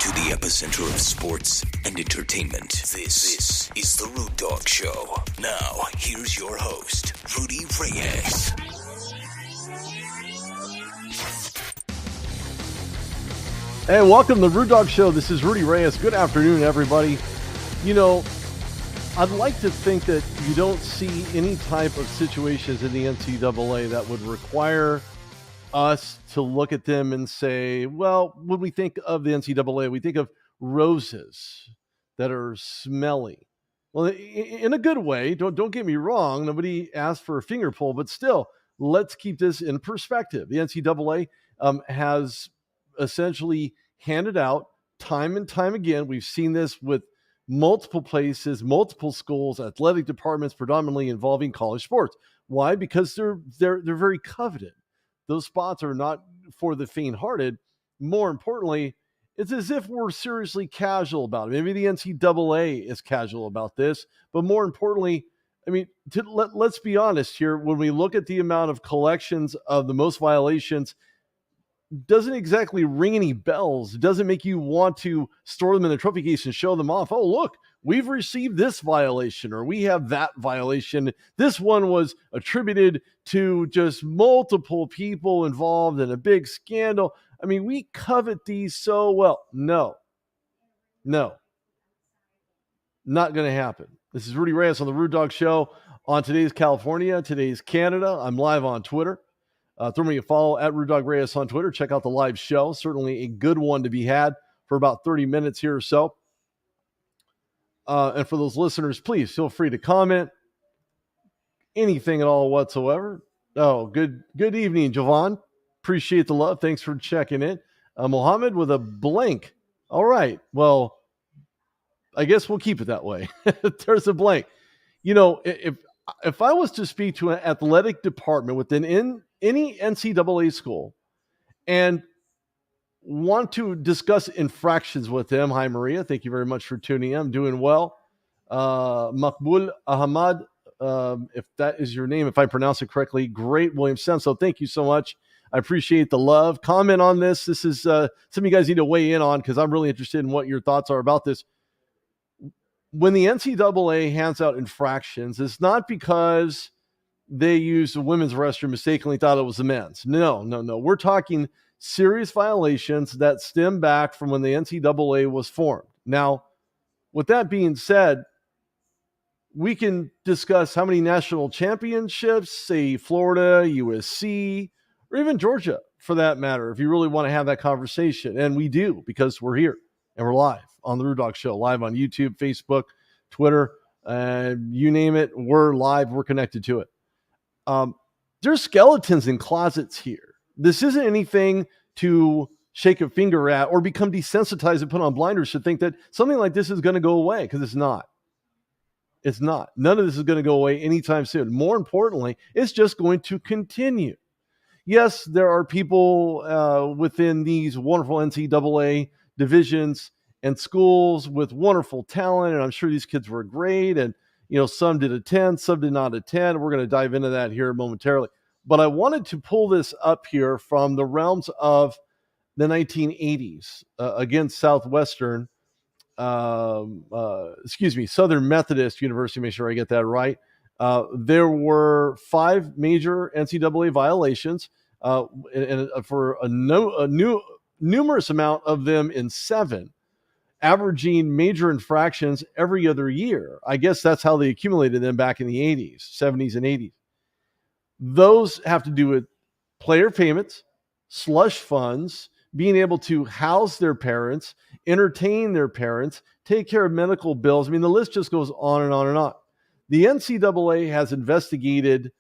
to the epicenter of sports and entertainment. This is The Rude Dog Show. Now, here's your host, Rudy Reyes. And welcome to The Rude Dog Show. This is Rudy Reyes. Good afternoon, everybody. You know, I'd like to think that you don't see any type of situations in the NCAA that would require us to look at them and say, well, when we think of the NCAA, we think of roses that are smelly. Well, in a good way, don't get me wrong. Nobody asked for a finger pull, but still, let's keep this in perspective. The NCAA has essentially handed out time and time again. We've seen this with multiple places, multiple schools, athletic departments, predominantly involving college sports. Why? Because they're very coveted. Those spots are not for the faint-hearted. More importantly, it's as if we're seriously casual about it. Maybe the NCAA is casual about this, but more importantly, I mean, let's be honest here. When we look at the amount of collections of the most violations, doesn't exactly ring any bells. It doesn't make you want to store them in a trophy case and show them off. Oh, look, we've received this violation, or we have that violation. This one was attributed to just multiple people involved in a big scandal. I mean, we covet these so well. No, not going to happen. This is Rudy Reyes on the Rude Dog Show. On today's California, today's Canada. I'm live on Twitter. Throw me a follow at Rude Dog Reyes on Twitter. Check out the live show. Certainly a good one to be had for about 30 minutes here or so. And for those listeners, please feel free to comment anything at all whatsoever. Oh, good evening, Javon. Appreciate the love. Thanks for checking in. Mohammed with a blank. All right. Well, I guess we'll keep it that way. There's a blank. You know, if I was to speak to an athletic department within any NCAA school and want to discuss infractions with them. Hi, Maria. Thank you very much for tuning in. I'm doing well. Makbul Ahmad, if that is your name, if I pronounce it correctly, great. William Senso, thank you so much. I appreciate the love. Comment on this. This is something you guys need to weigh in on because I'm really interested in what your thoughts are about this. When the NCAA hands out infractions, it's not because they used the women's restroom, mistakenly thought it was the men's. No. We're talking serious violations that stem back from when the NCAA was formed. Now, with that being said, we can discuss how many national championships, say Florida, USC, or even Georgia, for that matter, if you really want to have that conversation. And we do, because we're here and we're live on the Rude Dog Show, live on YouTube, Facebook, Twitter, you name it, we're live, we're connected to it. There's skeletons in closets here. This isn't anything to shake a finger at or become desensitized and put on blinders to think that something like this is going to go away, because it's not. It's not. None of this is going to go away anytime soon. More importantly, it's just going to continue. Yes, there are people within these wonderful NCAA divisions and schools with wonderful talent, and I'm sure these kids were great, and you know, some did attend, some did not attend. We're going to dive into that here momentarily. But I wanted to pull this up here from the realms of the 1980s against Southern Methodist University, make sure I get that right. There were 5 major NCAA violations and for a numerous amount of them in 7. Averaging major infractions every other year. I guess that's how they accumulated them back in the 80s, 70s, and 80s. Those have to do with player payments, slush funds, being able to house their parents, entertain their parents, take care of medical bills. I mean, the list just goes on and on and on. The NCAA has investigated,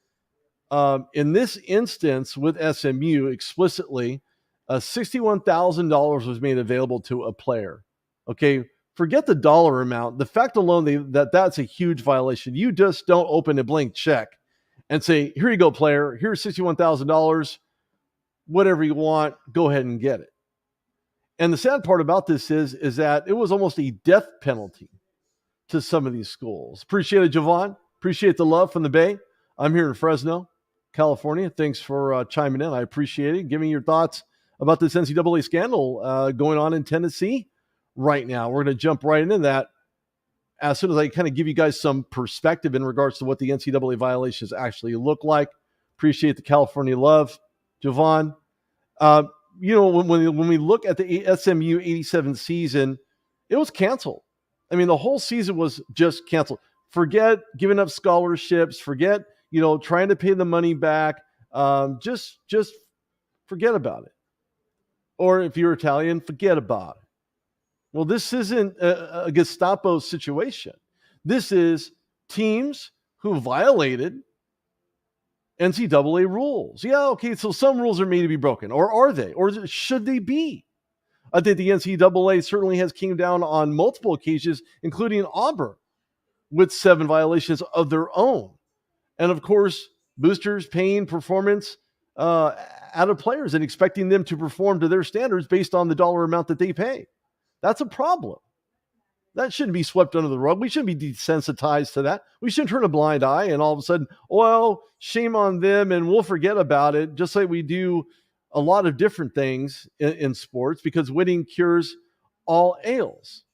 in this instance with SMU explicitly, $61,000 was made available to a player. Okay, forget the dollar amount. The fact alone that's a huge violation. You just don't open a blank check and say, here you go, player. Here's $61,000. Whatever you want, go ahead and get it. And the sad part about this is that it was almost a death penalty to some of these schools. Appreciate it, Javon. Appreciate the love from the Bay. I'm here in Fresno, California. Thanks for chiming in. I appreciate it. Give me your thoughts about this NCAA scandal going on in Tennessee right now. We're going to jump right into that as soon as I kind of give you guys some perspective in regards to what the NCAA violations actually look like. Appreciate the California love, Javon. When we look at the SMU 87 season, it was canceled. I mean, the whole season was just canceled. Forget giving up scholarships. Forget, trying to pay the money back. Just forget about it. Or if you're Italian, forget about it. Well, this isn't a Gestapo situation. This is teams who violated NCAA rules. Yeah, okay, so some rules are made to be broken. Or are they? Or should they be? I think the NCAA certainly has came down on multiple occasions, including Auburn, with 7 violations of their own. And of course, boosters paying performance out of players and expecting them to perform to their standards based on the dollar amount that they pay. That's a problem. That shouldn't be swept under the rug. We shouldn't be desensitized to that. We shouldn't turn a blind eye and all of a sudden, well, shame on them and we'll forget about it, just like we do a lot of different things in sports, because winning cures all ails.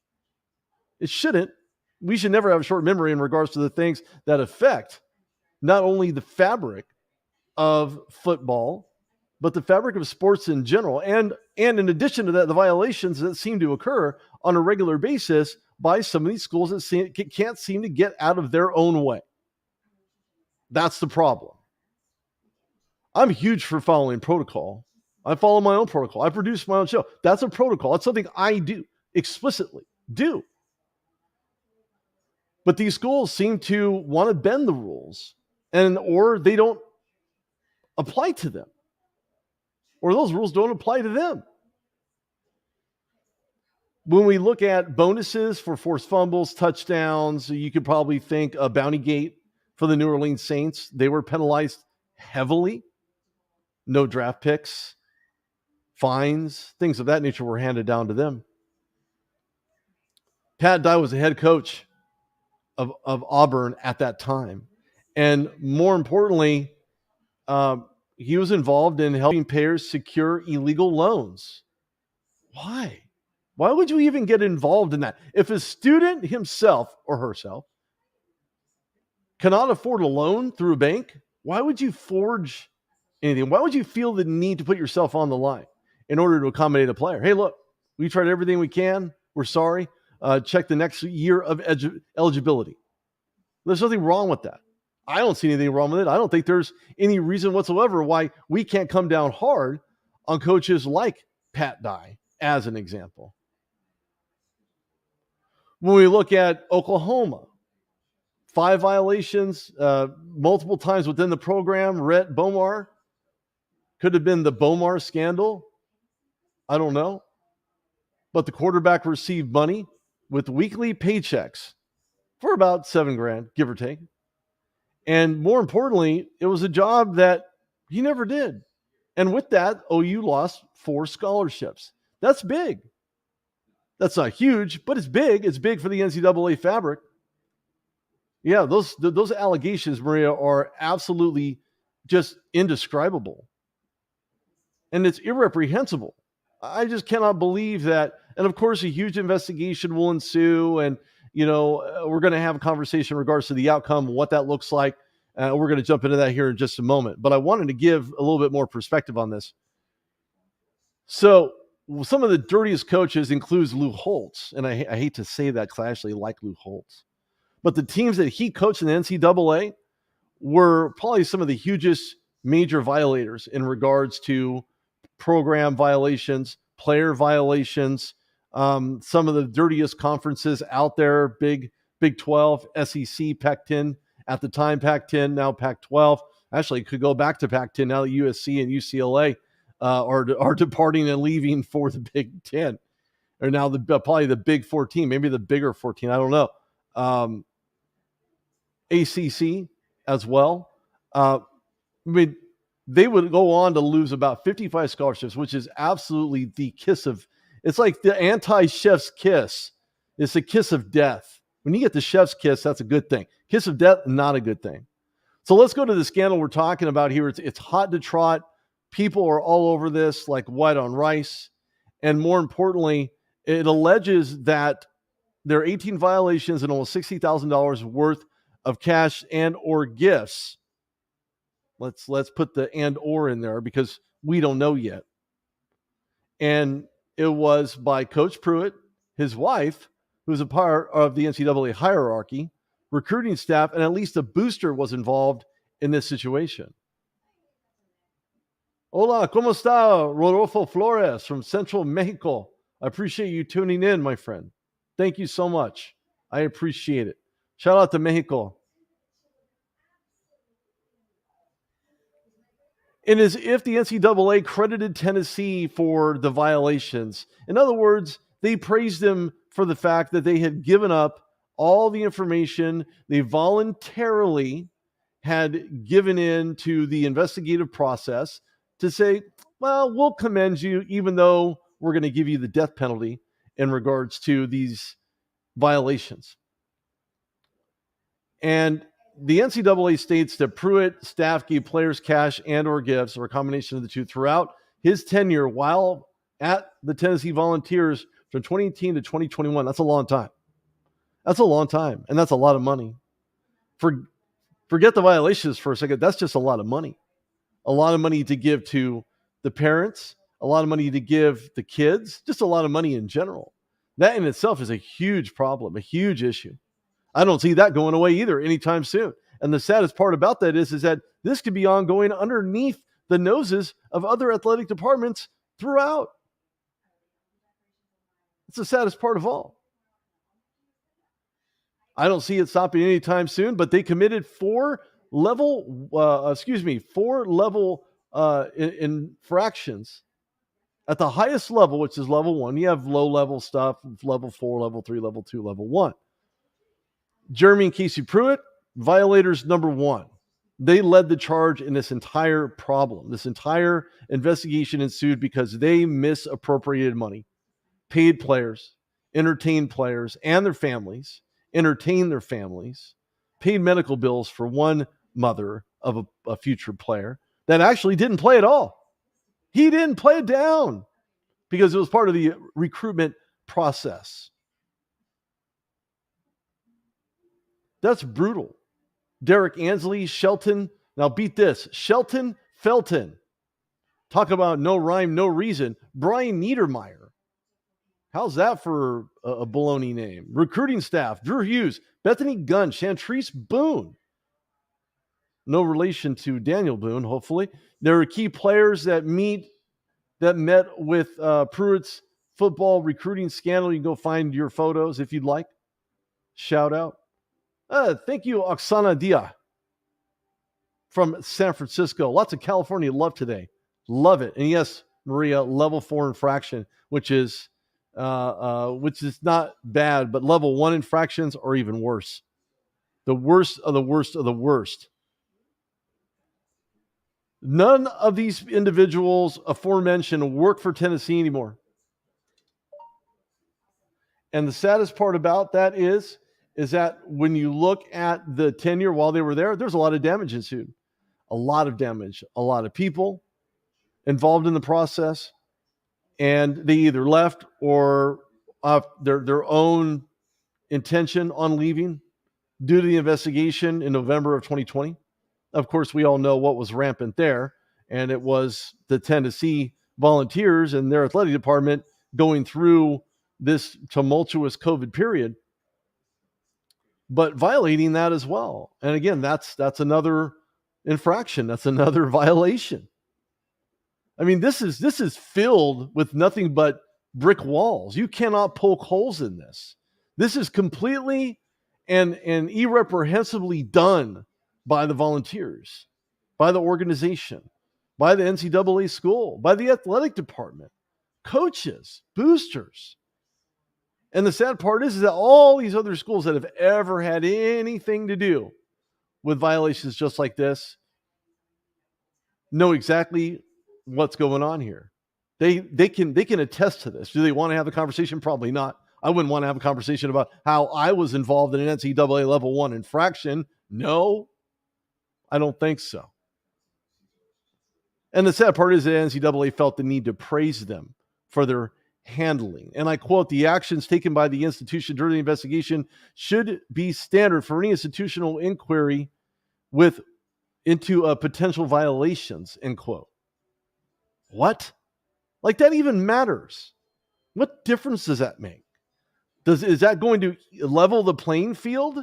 It shouldn't. We should never have a short memory in regards to the things that affect not only the fabric of football, but the fabric of sports in general. And in addition to that, the violations that seem to occur on a regular basis by some of these schools that can't seem to get out of their own way. That's the problem. I'm huge for following protocol. I follow my own protocol. I produce my own show. That's a protocol. That's something I do, explicitly do. But these schools seem to want to bend the rules, or they don't apply to them, or those rules don't apply to them. When we look at bonuses for forced fumbles, touchdowns, you could probably think a bounty gate for the New Orleans Saints. They were penalized heavily. No draft picks, fines, things of that nature were handed down to them. Pat Dye was the head coach of Auburn at that time. And more importantly, he was involved in helping payers secure illegal loans. Why? Why would you even get involved in that? If a student himself or herself cannot afford a loan through a bank, why would you forge anything? Why would you feel the need to put yourself on the line in order to accommodate a player? Hey, look, we tried everything we can. We're sorry. Check the next year of eligibility. There's nothing wrong with that. I don't see anything wrong with it. I don't think there's any reason whatsoever why we can't come down hard on coaches like Pat Dye, as an example. When we look at Oklahoma, 5 violations, multiple times within the program. Rhett Bomar, could have been the Bomar scandal. I don't know. But the quarterback received money with weekly paychecks for about $7,000, give or take. And more importantly, it was a job that he never did. And with that, OU lost 4 scholarships. That's big. That's not huge, but it's big. It's big for the NCAA fabric. Yeah, those allegations, Maria, are absolutely just indescribable. And it's irreprehensible. I just cannot believe that. And of course, a huge investigation will ensue. And, we're going to have a conversation in regards to the outcome, what that looks like. We're going to jump into that here in just a moment. But I wanted to give a little bit more perspective on this. So some of the dirtiest coaches includes Lou Holtz. And I hate to say that because I actually like Lou Holtz. But the teams that he coached in the NCAA were probably some of the hugest major violators in regards to program violations, player violations, some of the dirtiest conferences out there, Big 12, SEC, Pac-10, at the time Pac-10, now Pac-12. Actually, it could go back to Pac-10 now that USC and UCLA are departing and leaving for the Big 10. Or now probably the Big 14, maybe the bigger 14, I don't know. ACC as well. They would go on to lose about 55 scholarships, which is absolutely the kiss of, it's like the anti-chef's kiss. It's a kiss of death. When you get the chef's kiss, that's a good thing. Kiss of death, not a good thing. So let's go to the scandal we're talking about here. It's hot to trot. People are all over this like white on rice. And more importantly, It alleges that there are 18 violations and almost $60,000 worth of cash and or gifts. Let's put the and or in there because we don't know yet. And it was by Coach Pruitt, his wife, who's a part of the NCAA hierarchy, recruiting staff, and at least a booster was involved in this situation. Hola, ¿cómo está? Rodolfo Flores from Central Mexico. I appreciate you tuning in, my friend. Thank you so much. I appreciate it. Shout out to Mexico. And as if the NCAA credited Tennessee for the violations. In other words, they praised them for the fact that they had given up all the information. They voluntarily had given in to the investigative process to say, well, we'll commend you, even though we're going to give you the death penalty in regards to these violations. And the NCAA states that Pruitt staff gave players cash and or gifts, or a combination of the two, throughout his tenure while at the Tennessee Volunteers from 2018 to 2021. That's a long time. That's a long time. And that's a lot of money. Forget the violations for a second. That's just a lot of money. A lot of money to give to the parents, a lot of money to give the kids, just a lot of money in general. That in itself is a huge problem, a huge issue. I don't see that going away either anytime soon. And the saddest part about that is that this could be ongoing underneath the noses of other athletic departments throughout. It's the saddest part of all. I don't see it stopping anytime soon, but they committed four level infractions at the highest level, which is level 1. You have low level stuff, level 4, level 3, level 2, level 1. Jeremy and Casey Pruitt, violators number 1. They led the charge in this entire problem. This entire investigation ensued because they misappropriated money, paid players, entertained players and their families, entertained their families, paid medical bills for one mother of a future player that actually didn't play at all. He didn't play it down because it was part of the recruitment process. That's brutal. Derek Ansley, Shelton. Now beat this. Shelton Felton. Talk about no rhyme, no reason. Brian Niedermeyer. How's that for a baloney name? Recruiting staff. Drew Hughes. Bethany Gunn. Chantrice Boone. No relation to Daniel Boone, hopefully. There are key players that met with Pruitt's football recruiting scandal. You can go find your photos if you'd like. Shout out. Thank you, Oksana Dia from San Francisco. Lots of California love today. Love it. And yes, Maria, level 4 infraction, which is not bad, but level 1 infractions are even worse. The worst of the worst of the worst. None of these individuals aforementioned work for Tennessee anymore. And the saddest part about that is that when you look at the tenure while they were there, there's a lot of damage ensued. A lot of damage, a lot of people involved in the process, and they either left or their own intention on leaving due to the investigation in November of 2020. Of course, we all know what was rampant there, and it was the Tennessee Volunteers and their athletic department going through this tumultuous COVID period, but violating that as well. And again, that's another infraction. That's another violation. I mean, this is filled with nothing but brick walls. You cannot poke holes in this. This is completely and irreprehensibly done by the Volunteers, by the organization, by the NCAA school, by the athletic department, coaches, boosters. And the sad part is that all these other schools that have ever had anything to do with violations just like this know exactly what's going on here. They can attest to this. Do they want to have a conversation? Probably not. I wouldn't want to have a conversation about how I was involved in an NCAA level 1 infraction. No, I don't think so. And the sad part is that NCAA felt the need to praise them for their handling. And I quote, the actions taken by the institution during the investigation should be standard for any institutional inquiry into potential violations, end quote. What? Like that even matters? What difference does that make? Is that going to level the playing field?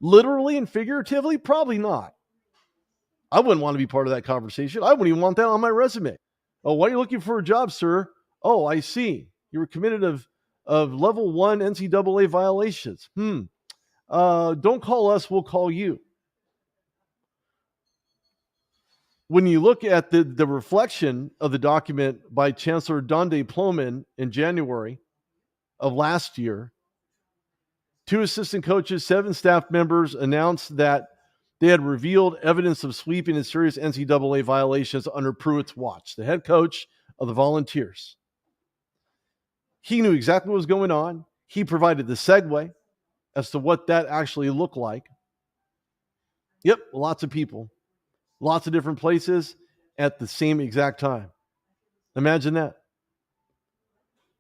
Literally and figuratively? Probably not. I wouldn't want to be part of that conversation. I wouldn't even want that on my resume. Oh, why are you looking for a job, sir? Oh, I see. You were committed of level 1 NCAA violations. Don't call us, we'll call you. When you look at the reflection of the document by Chancellor Donde Plomin in January of last year, 2 assistant coaches, 7 staff members announced that they had revealed evidence of sweeping and serious NCAA violations under Pruitt's watch, the head coach of the Volunteers. He knew exactly what was going on. He provided the segue as to what that actually looked like. Yep, lots of people, lots of different places at the same exact time. Imagine that.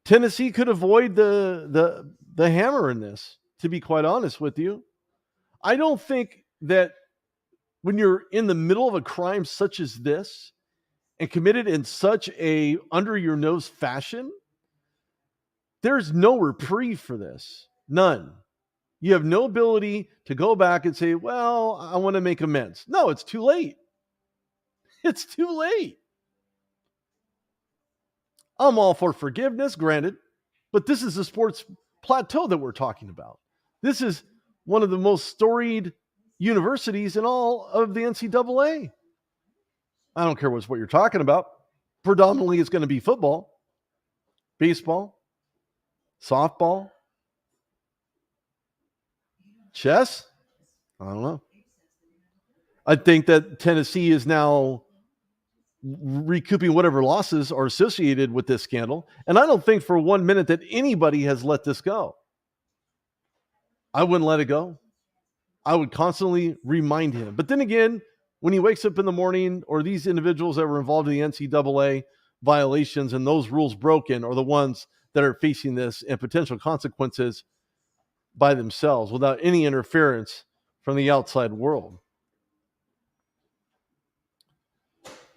Tennessee could avoid the hammer in this, to be quite honest with you. I don't think that when you're in the middle of a crime such as this and committed in such a under your nose fashion, there's no reprieve for this. None. You have no ability to go back and say, well, I want to make amends. No, it's too late. It's too late. I'm all for forgiveness, granted, but this is the sports plateau that we're talking about. This is one of the most storied universities in all of the NCAA. I don't care what you're talking about. Predominantly, it's going to be football, baseball, softball, chess. I don't know. I think that Tennessee is now recouping whatever losses are associated with this scandal. And I don't think for 1 minute that anybody has let this go. I wouldn't let it go. I would constantly remind him. But then again, when he wakes up in the morning, or these individuals that were involved in the NCAA violations and those rules broken are the ones that are facing this and potential consequences by themselves without any interference from the outside world.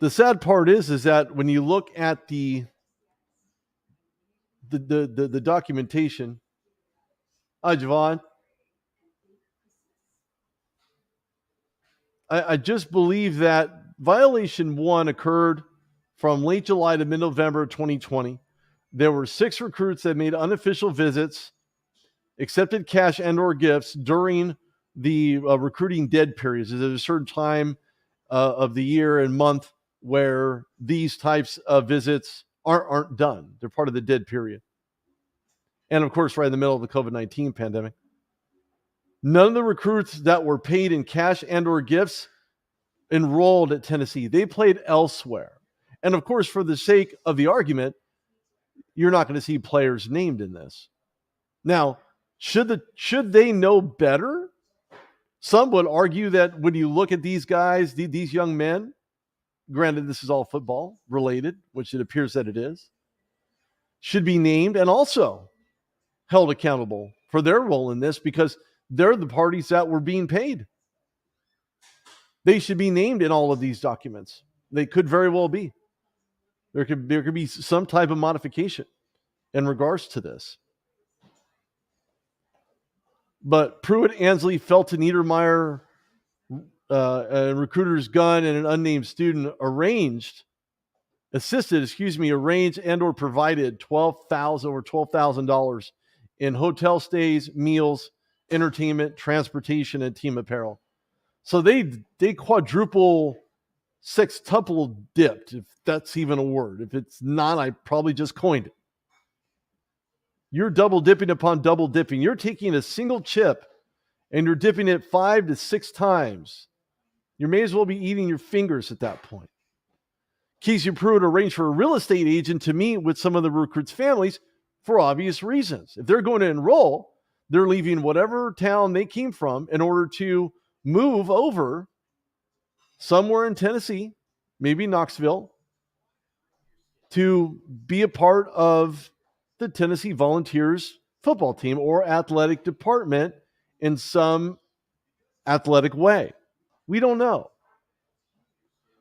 The sad part is that when you look at the documentation, hi, Javon. I just believe that violation 1 occurred from late July to mid-November 2020. There were 6 recruits that made unofficial visits, accepted cash and or gifts during the recruiting dead periods. There's a certain time of the year and month where these types of visits aren't done. They're part of the dead period. And of course, right in the middle of the COVID-19 pandemic. None of the recruits that were paid in cash and or gifts enrolled at Tennessee. They played elsewhere. And of course, for the sake of the argument, you're not going to see players named in this. Now, should they know better? Some would argue that when you look at these guys, these young men, granted this is all football related, which it appears that it is, should be named and also held accountable for their role in this because they're the parties that were being paid. They should be named in all of these documents. They could very well be. There could be some type of modification in regards to this. But Pruitt, Ansley, Felton, Niedermeyer, a recruiter's gun, and an unnamed student arranged and or provided over $12,000 in hotel stays, meals, entertainment, transportation, and team apparel. So they quadruple, sextuple dipped, if that's even a word. If it's not, I probably just coined it. You're double dipping upon double dipping. You're taking a single chip and you're dipping it 5 to 6 times. You may as well be eating your fingers at that point. Kesey Pruitt arranged for a real estate agent to meet with some of the recruits' families for obvious reasons. If they're going to enroll, they're leaving whatever town they came from in order to move over somewhere in Tennessee, maybe Knoxville, to be a part of the Tennessee Volunteers football team or athletic department in some athletic way. We don't know.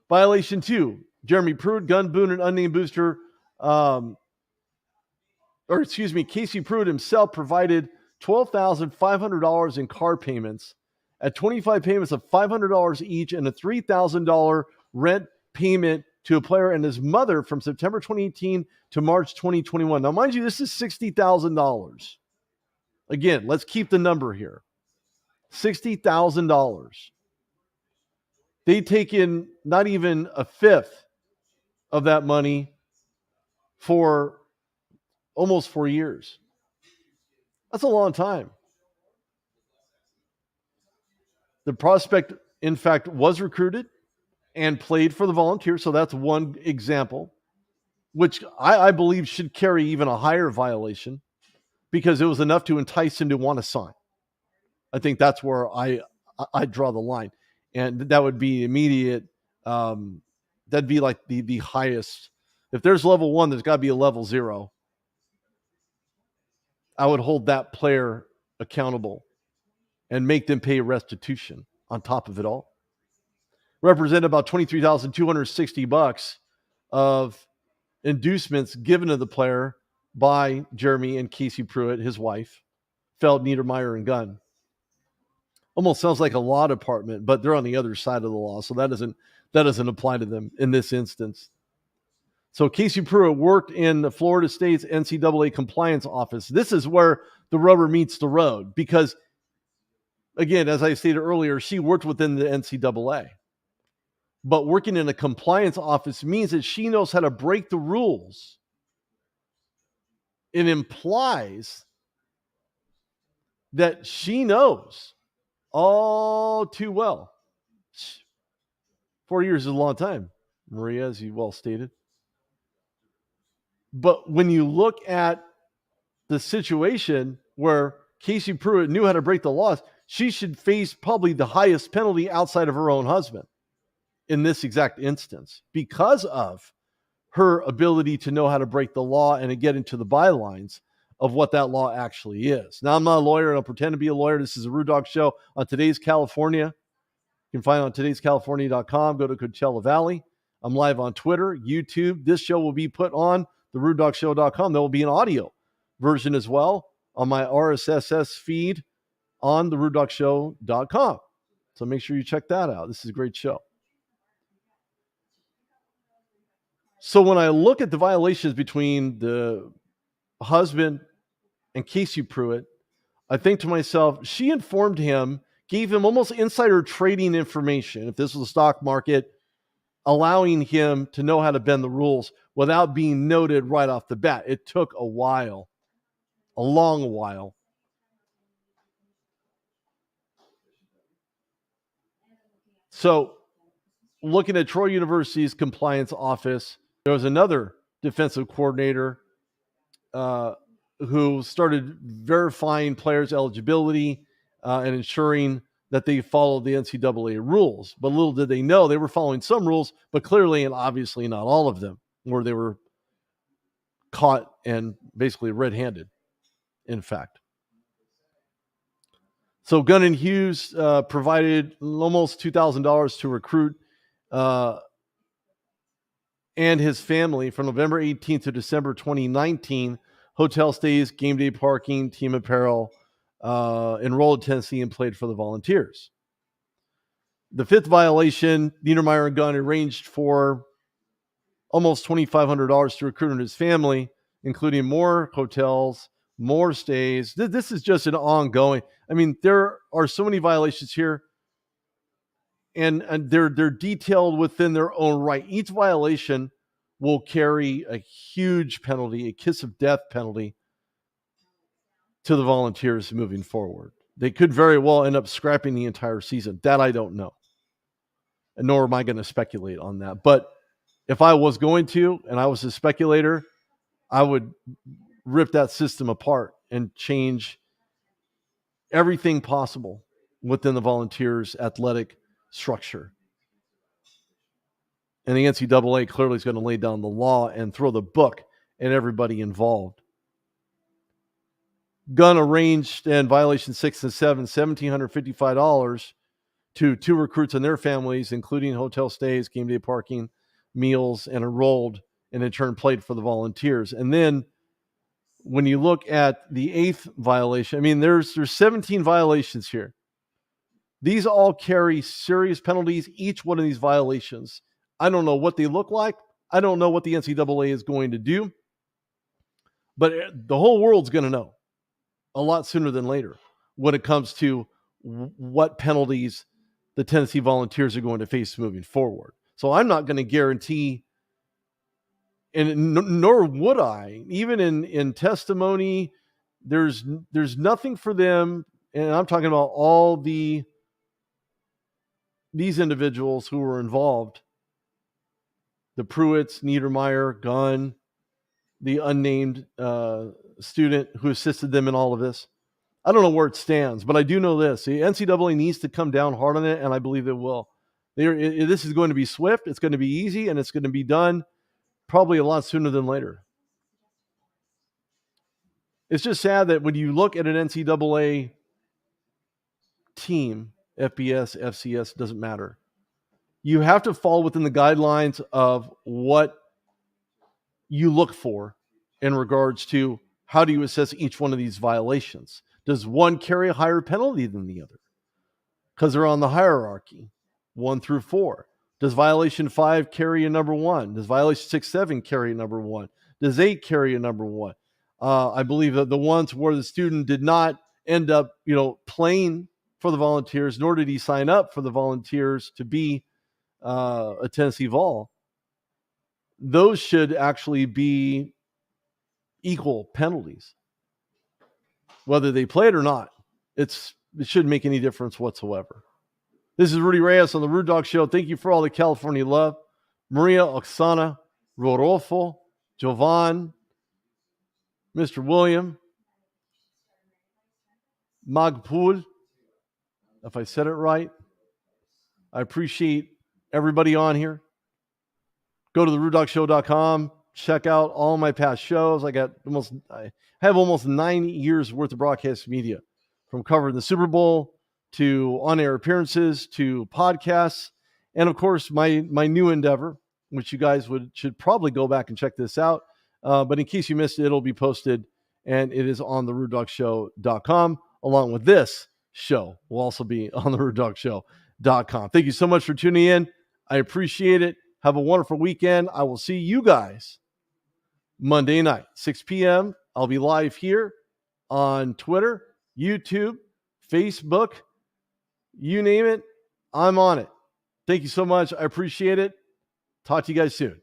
Violation 2, Jeremy Pruitt, gun, boon, and unnamed booster, Casey Pruitt himself provided $12,500 in car payments at 25 payments of $500 each and a $3,000 rent payment to a player and his mother from September 2018 to March 2021. Now, mind you, this is $60,000. Again, let's keep the number here. $60,000. They take in not even a fifth of that money for almost 4 years. That's a long time. The prospect, in fact, was recruited and played for the Volunteers. So that's one example, which I believe should carry even a higher violation because it was enough to entice him to want to sign. I think that's where I draw the line. And that would be immediate. That'd be like the highest. If there's level 1, there's got to be a level 0. I would hold that player accountable and make them pay restitution on top of it all. Represent about $23,260 of inducements given to the player by Jeremy and Casey Pruitt, his wife, Feld, Niedermeyer, and Gunn. Almost sounds like a law department, but they're on the other side of the law, so that doesn't apply to them in this instance. So Casey Pruitt worked in the Florida State's NCAA compliance office. This is where the rubber meets the road because, again, as I stated earlier, she worked within the NCAA. But working in a compliance office means that she knows how to break the rules. It implies that she knows all too well. 4 years is a long time, Maria, as you well stated. But when you look at the situation where Casey Pruitt knew how to break the laws, she should face probably the highest penalty outside of her own husband in this exact instance because of her ability to know how to break the law and to get into the bylines of what that law actually is. Now, I'm not a lawyer and I'll pretend to be a lawyer. This is a Rude Dog Show on Today's California. You can find it on todayscalifornia.com. Go to Coachella Valley. I'm live on Twitter, YouTube. This show will be put on TheRudeDogShow.com. There will be an audio version as well on my RSS feed on TheRudeDogShow.com. So make sure you check that out. This is a great show. So when I look at the violations between the husband and Casey Pruitt, I think to myself, she informed him, gave him almost insider trading information, if this was the stock market, allowing him to know how to bend the rules without being noted right off the bat. It took a while, a long while. So looking at Troy University's compliance office, there was another defensive coordinator who started verifying players' eligibility and ensuring that they followed the NCAA rules. But little did they know they were following some rules, but clearly and obviously not all of them, where they were caught and basically red-handed, in fact. So Gunn and Hughes provided almost $2,000 to recruit and his family from November 18th to December 2019, hotel stays, game day parking, team apparel, enrolled in Tennessee and played for the Volunteers. The fifth violation, Niedermeyer and Gunn arranged for almost $2,500 to recruit his family, including more hotels, more stays. This is just an ongoing. I mean, there are so many violations here, and they're detailed within their own right. Each violation will carry a huge penalty, a kiss of death penalty to the Volunteers moving forward. They could very well end up scrapping the entire season. That I don't know, and nor am I going to speculate on that. But if I was going to, and I was a speculator, I would rip that system apart and change everything possible within the Volunteers' athletic structure. And the NCAA clearly is going to lay down the law and throw the book at everybody involved. gun arranged and violation 6 and 7, $1,755 to 2 recruits and their families, including hotel stays, game day parking, meals, and enrolled and in turn played for the Volunteers. And then when you look at the 8th violation, I mean, there's 17 violations here. These all carry serious penalties, each one of these violations. I don't know what they look like. I don't know what the NCAA is going to do. But the whole world's going to know a lot sooner than later when it comes to what penalties the Tennessee Volunteers are going to face moving forward. So I'm not going to guarantee, and nor would I, even in testimony, there's nothing for them, and I'm talking about all these individuals who were involved, the Pruitts, Niedermeyer, Gunn, the unnamed student who assisted them in all of this. I don't know where it stands, but I do know this. The NCAA needs to come down hard on it, and I believe it will. This is going to be swift, it's going to be easy, and it's going to be done probably a lot sooner than later. It's just sad that when you look at an NCAA team, FBS, FCS, doesn't matter. You have to fall within the guidelines of what you look for in regards to how do you assess each one of these violations. Does one carry a higher penalty than the other? Because they're on the hierarchy, 1 through 4. Does violation 5 carry a number 1? Does violation 6, 7 carry a number 1? Does 8 carry a number 1? I believe that the ones where the student did not end up, playing for the Volunteers, nor did he sign up for the Volunteers to be a Tennessee Vol, those should actually be equal penalties. Whether they played or not, it shouldn't make any difference whatsoever. This is Rudy Reyes on the Rude Dog Show. Thank you for all the California love. Maria, Oksana, Rodolfo, Jovan, Mr. William, Magpul, if I said it right. I appreciate everybody on here. Go to TheRudeDogShow.com. Check out all my past shows. I have almost 9 years worth of broadcast media, from covering the Super Bowl to on-air appearances to podcasts, and of course my new endeavor, which you guys should probably go back and check this out. But in case you missed it, it'll be posted, and it is on TheRudeDogShow.com, along with this show will also be on TheRudeDogShow.com. Thank you so much for tuning in. I appreciate it. Have a wonderful weekend. I will see you guys Monday night, 6 p.m. I'll be live here on Twitter, YouTube, Facebook, you name it, I'm on it. Thank you so much. I appreciate it. Talk to you guys soon.